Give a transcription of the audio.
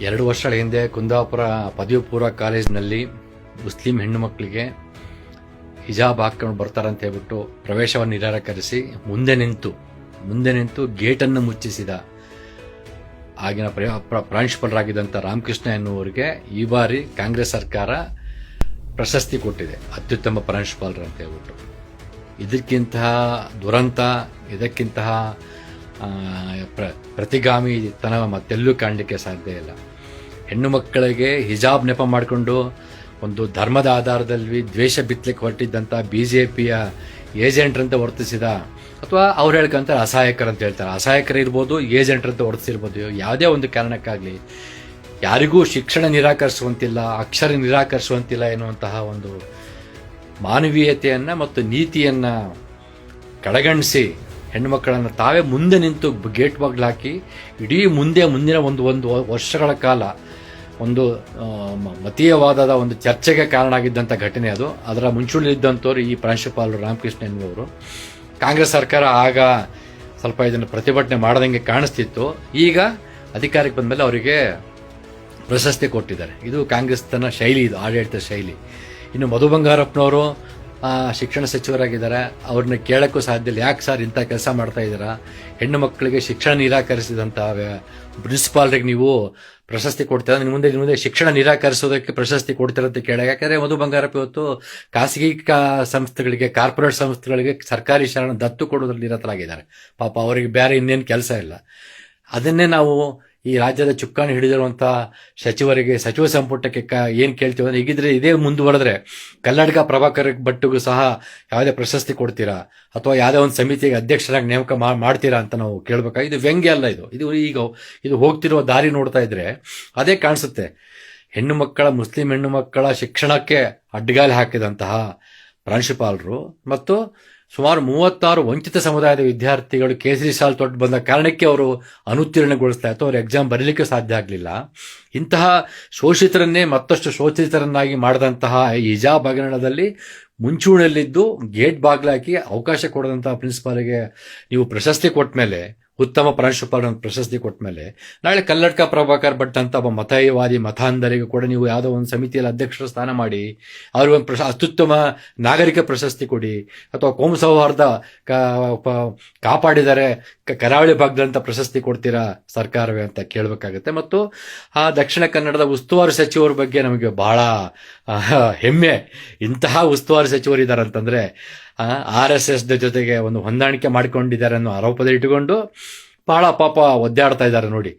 2 ವರ್ಷಗಳ ಹಿಂದೆ ಕುಂದಾಪುರ ಪದವಿ ಪೂರ್ವ ಕಾಲೇಜಿನಲ್ಲಿ ಮುಸ್ಲಿಂ ಹೆಣ್ಣು ಮಕ್ಕಳಿಗೆ ಹಿಜಾಬ್ ಹಾಕೊಂಡು ಬರ್ತಾರಂತ ಹೇಳ್ಬಿಟ್ಟು ಪ್ರವೇಶವನ್ನು ನಿರಾಕರಿಸಿ ಮುಂದೆ ನಿಂತು ಗೇಟನ್ನು ಮುಚ್ಚಿಸಿದ ಆಗಿನ ಪ್ರಾಂಶುಪಾಲರಾಗಿದ್ದಂಥ ರಾಮಕೃಷ್ಣ ಎನ್ನುವರಿಗೆ ಈ ಬಾರಿ ಕಾಂಗ್ರೆಸ್ ಸರ್ಕಾರ ಪ್ರಶಸ್ತಿ ಕೊಟ್ಟಿದೆ, ಅತ್ಯುತ್ತಮ ಪ್ರಾಂಶುಪಾಲರು ಅಂತ ಹೇಳ್ಬಿಟ್ಟು. ಇದಕ್ಕಿಂತಹ ದುರಂತ, ಇದಕ್ಕಿಂತಹ ಪ್ರತಿಗಾಮಿತನ ಮತ್ತೆಲ್ಲೂ ಕಾಣಲಿಕ್ಕೆ ಸಾಧ್ಯ ಇಲ್ಲ. ಹೆಣ್ಣು ಮಕ್ಕಳಿಗೆ ಹಿಜಾಬ್ ನೆಪ ಮಾಡಿಕೊಂಡು ಒಂದು ಧರ್ಮದ ಆಧಾರದಲ್ಲಿ ದ್ವೇಷ ಬಿತ್ತಲಿಕ್ಕೆ ಹೊರಟಿದ್ದಂಥ BJPಯ ಏಜೆಂಟ್ರಂತ ವರ್ತಿಸಿದ, ಅಥವಾ ಅವ್ರು ಹೇಳ್ಕೊಂತಾರೆ ಅಸಹಾಯಕರಂತ ಹೇಳ್ತಾರೆ, ಅಸಹಾಯಕರಿರ್ಬೋದು, ಏಜೆಂಟ್ರಂತ ವರ್ತಿಸಿರ್ಬೋದು. ಯಾವುದೇ ಒಂದು ಕಾರಣಕ್ಕಾಗಲಿ ಯಾರಿಗೂ ಶಿಕ್ಷಣ ನಿರಾಕರಿಸುವಂತಿಲ್ಲ, ಅಕ್ಷರ ನಿರಾಕರಿಸುವಂತಿಲ್ಲ ಎನ್ನುವಂತಹ ಒಂದು ಮಾನವೀಯತೆಯನ್ನು ಮತ್ತು ನೀತಿಯನ್ನು ಕಡೆಗಣಿಸಿ ಹೆಣ್ಣು ಮಕ್ಕಳನ್ನು ತಾವೇ ಮುಂದೆ ನಿಂತು ಗೇಟ್ ಬಾಗಿಲು ಹಾಕಿ ಇಡೀ ಮುಂದಿನ ಒಂದು ವರ್ಷಗಳ ಕಾಲ ಒಂದು ಮತೀಯವಾದದ ಒಂದು ಚರ್ಚೆಗೆ ಕಾರಣ ಆಗಿದ್ದಂಥ ಘಟನೆ ಅದು. ಅದರ ಮುಂಚೂಣಿಯಲ್ಲಿದ್ದಂಥವ್ರು ಈ ಪ್ರಾಂಶುಪಾಲರು ರಾಮಕೃಷ್ಣ ಎನ್ನುವರು. ಕಾಂಗ್ರೆಸ್ ಸರ್ಕಾರ ಆಗ ಸ್ವಲ್ಪ ಇದನ್ನು ಪ್ರತಿಭಟನೆ ಮಾಡದಂಗೆ ಕಾಣಿಸ್ತಿತ್ತು. ಈಗ ಅಧಿಕಾರಕ್ಕೆ ಬಂದಮೇಲೆ ಅವರಿಗೆ ಪ್ರಶಸ್ತಿ ಕೊಟ್ಟಿದ್ದಾರೆ. ಇದು ಕಾಂಗ್ರೆಸ್ ತನ್ನ ಶೈಲಿ, ಇದು ಆಡಳಿತ ಶೈಲಿ. ಇನ್ನು ಮಧು ಬಂಗಾರಪ್ಪನವರು ಶಿಕ್ಷಣ ಸಚಿವರಾಗಿದ್ದಾರೆ. ಅವ್ರನ್ನ ಕೇಳೋಕ್ಕೂ ಸಾಧ್ಯ ಇಲ್ಲ, ಯಾಕೆ ಸರ್ ಇಂಥ ಕೆಲಸ ಮಾಡ್ತಾ ಇದ್ದೀರಾ, ಹೆಣ್ಣು ಮಕ್ಕಳಿಗೆ ಶಿಕ್ಷಣ ನಿರಾಕರಿಸಿದಂಥ ಪ್ರಿನ್ಸಿಪಾಲ್ರಿಗೆ ನೀವು ಪ್ರಶಸ್ತಿ ಕೊಡ್ತೀರ, ಮುಂದೆ ಶಿಕ್ಷಣ ನಿರಾಕರಿಸೋದಕ್ಕೆ ಪ್ರಶಸ್ತಿ ಕೊಡ್ತೀರಂತ ಕೇಳಾಗ. ಯಾಕಂದರೆ ಮಧು ಬಂಗಾರಪ್ಪ ಇವತ್ತು ಖಾಸಗಿ ಸಂಸ್ಥೆಗಳಿಗೆ, ಕಾರ್ಪೊರೇಟ್ ಸಂಸ್ಥೆಗಳಿಗೆ ಸರ್ಕಾರಿ ಶಾಲೆನ ದತ್ತು ಕೊಡೋದ್ರಲ್ಲಿ ನಿರತರಾಗಿದ್ದಾರೆ. ಪಾಪ ಅವರಿಗೆ ಬೇರೆ ಇನ್ನೇನು ಕೆಲಸ ಇಲ್ಲ. ಅದನ್ನೇ ನಾವು ಈ ರಾಜ್ಯದ ಚುಕ್ಕಾಣಿ ಹಿಡಿದಿರುವಂಥ ಸಚಿವರಿಗೆ, ಸಚಿವ ಸಂಪುಟಕ್ಕೆ ಏನು ಕೇಳ್ತೀವಿ ಅಂದರೆ, ಹೀಗಿದ್ರೆ ಇದೇ ಮುಂದುವರೆದ್ರೆ ಕಲ್ಲಡ್ಕ ಪ್ರಭಾಕರ್ ಭಟ್ಗೂ ಸಹ ಯಾವುದೇ ಪ್ರಶಸ್ತಿ ಕೊಡ್ತೀರಾ ಅಥವಾ ಯಾವುದೇ ಒಂದು ಸಮಿತಿಗೆ ಅಧ್ಯಕ್ಷರಾಗಿ ನೇಮಕ ಮಾಡ್ತೀರಾ ಅಂತ ನಾವು ಕೇಳಬೇಕಾಗಿ. ಇದು ವ್ಯಂಗ್ಯ ಅಲ್ಲ, ಇದು ಹೋಗ್ತಿರುವ ದಾರಿ ನೋಡ್ತಾ ಇದ್ರೆ ಅದೇ ಕಾಣಿಸುತ್ತೆ. ಮುಸ್ಲಿಂ ಹೆಣ್ಣು ಮಕ್ಕಳ ಶಿಕ್ಷಣಕ್ಕೆ ಅಡ್ಡಗಾಲಿ ಹಾಕಿದಂತಹ ಪ್ರಾಂಶುಪಾಲರು ಮತ್ತು ಸುಮಾರು 36 ವಂಚಿತ ಸಮುದಾಯದ ವಿದ್ಯಾರ್ಥಿಗಳು ಕೇಸರಿ ಶಾಲ್ ತೊಟ್ಟು ಬಂದ ಕಾರಣಕ್ಕೆ ಅವರು ಅನುತ್ತೀರ್ಣಗೊಳಿಸ್ತಾ ಇತ್ತು, ಅವ್ರು ಎಕ್ಸಾಮ್ ಬರೀಲಿಕ್ಕೆ ಸಾಧ್ಯ ಆಗಲಿಲ್ಲ. ಇಂತಹ ಶೋಷಿತರನ್ನೇ ಮತ್ತಷ್ಟು ಶೋಷಿತರನ್ನಾಗಿ ಮಾಡಿದಂತಹ ಹಿಜಾಬ್ ಹಗರಣದಲ್ಲಿ ಮುಂಚೂಣಿಯಲ್ಲಿದ್ದು ಗೇಟ್ ಬಾಗಿಲಾಕಿ ಅವಕಾಶ ಕೊಡದಂತಹ ಪ್ರಿನ್ಸಿಪಾಲ್ಗೆ ನೀವು ಪ್ರಶಸ್ತಿ ಕೊಟ್ಟ ಮೇಲೆ, ಉತ್ತಮ ಪ್ರಾಂಶುಪಾಲ ಪ್ರಶಸ್ತಿ ಕೊಟ್ಟ ಮೇಲೆ, ನಾಳೆ ಕಲ್ಲಡ್ಕ ಪ್ರಭಾಕರ್ ಭಟ್ ಅಂತ ಒಬ್ಬ ಮತವಾದಿ ಮತಾಂಧರಿಗೂ ಕೂಡ ನೀವು ಯಾವುದೋ ಒಂದು ಸಮಿತಿಯಲ್ಲಿ ಅಧ್ಯಕ್ಷರ ಸ್ಥಾನ ಮಾಡಿ ಅವ್ರಿಗೊಂದು ಅತ್ಯುತ್ತಮ ನಾಗರಿಕ ಪ್ರಶಸ್ತಿ ಕೊಡಿ, ಅಥವಾ ಕೋಮು ಸೌಹಾರ್ದ ಕಾಪಾಡಿದರೆ ಕರಾವಳಿ ಭಾಗದಂತ ಪ್ರಶಸ್ತಿ ಕೊಡ್ತೀರಾ ಸರ್ಕಾರವೇ ಅಂತ ಕೇಳಬೇಕಾಗುತ್ತೆ. ಮತ್ತು ಆ ದಕ್ಷಿಣ ಕನ್ನಡದ ಉಸ್ತುವಾರಿ ಸಚಿವರ ಬಗ್ಗೆ ನಮಗೆ ಬಹಳ ಹೆಮ್ಮೆ. ಇಂತಹ ಉಸ್ತುವಾರಿ ಸಚಿವರಿದ್ದಾರೆ ಅಂತಂದ್ರೆ RSS ಜೊತೆಗೆ ಒಂದು ಹೊಂದಾಣಿಕೆ ಮಾಡಿಕೊಂಡಿದ್ದಾರೆ ಅನ್ನೋ ಆರೋಪದ ಇಟ್ಟುಕೊಂಡು ಬಹಳ ಪಾಪ ಒದ್ದಾಡ್ತಾ ಇದ್ದಾರೆ ನೋಡಿ.